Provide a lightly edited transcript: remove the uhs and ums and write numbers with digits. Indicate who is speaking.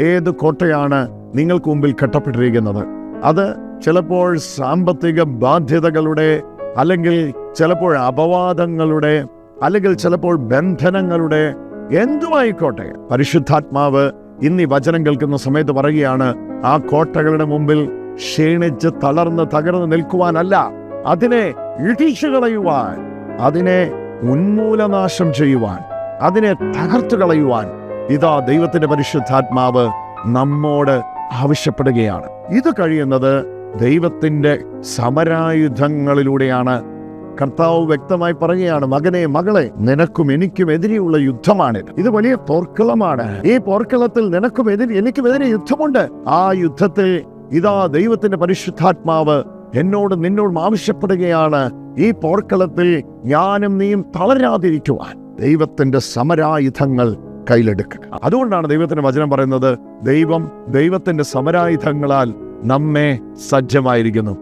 Speaker 1: ഏത് കോട്ടയാണ് നിങ്ങൾക്ക് മുമ്പിൽ കെട്ടപ്പെട്ടിരിക്കുന്നത്? അത് ചിലപ്പോൾ സാമ്പത്തിക ബാധ്യതകളുടെ, അല്ലെങ്കിൽ ചിലപ്പോൾ അപവാദങ്ങളുടെ, അല്ലെങ്കിൽ ചിലപ്പോൾ ബന്ധനങ്ങളുടെ, എന്തുമായിക്കോട്ടെ, പരിശുദ്ധാത്മാവ് ഇന്ന് ഈ വചനം കേൾക്കുന്ന സമയത്ത് പറയുകയാണ്, ആ കോട്ടകളുടെ മുമ്പിൽ ക്ഷീണിച്ച് തളർന്ന് തകർന്ന് നിൽക്കുവാനല്ല, അതിനെ ഇടിച്ചു കളയുവാൻ, അതിനെ ഉന്മൂലനാശം ചെയ്യുവാൻ, അതിനെ തകർത്തു കളയുവാൻ ഇതാ ദൈവത്തിന്റെ പരിശുദ്ധാത്മാവ് നമ്മോട് ആവശ്യപ്പെടുകയാണ്. ഇത് കഴിയുന്നത് ദൈവത്തിന്റെ സമരായുധങ്ങളിലൂടെയാണ്. കർത്താവ് വ്യക്തമായി പറയുകയാണ്, മകനെ, മകളെ, നിനക്കും എനിക്കും എതിരെയുള്ള യുദ്ധമാണിത്. ഇത് വലിയ പോർക്കളമാണ്. ഈ പോർക്കളത്തിൽ നിനക്കും എനിക്കുമെതിരെ യുദ്ധമുണ്ട്. ആ യുദ്ധത്തിൽ ഇതാ ദൈവത്തിന്റെ പരിശുദ്ധാത്മാവ് എന്നോടും നിന്നോടും ആവശ്യപ്പെടുകയാണ്, ഈ പോർക്കളത്തിൽ ഞാനും നീയും തളരാതിരിക്കുവാൻ ദൈവത്തിന്റെ സമരായുധങ്ങൾ കയ്യിലെടുക്കുക. അതുകൊണ്ടാണ് ദൈവത്തിന്റെ വചനം പറയുന്നത്, ദൈവത്തിന്റെ സമരായുധങ്ങളാൽ നമ്മെ സജ്ജമായിരിക്കുന്നു.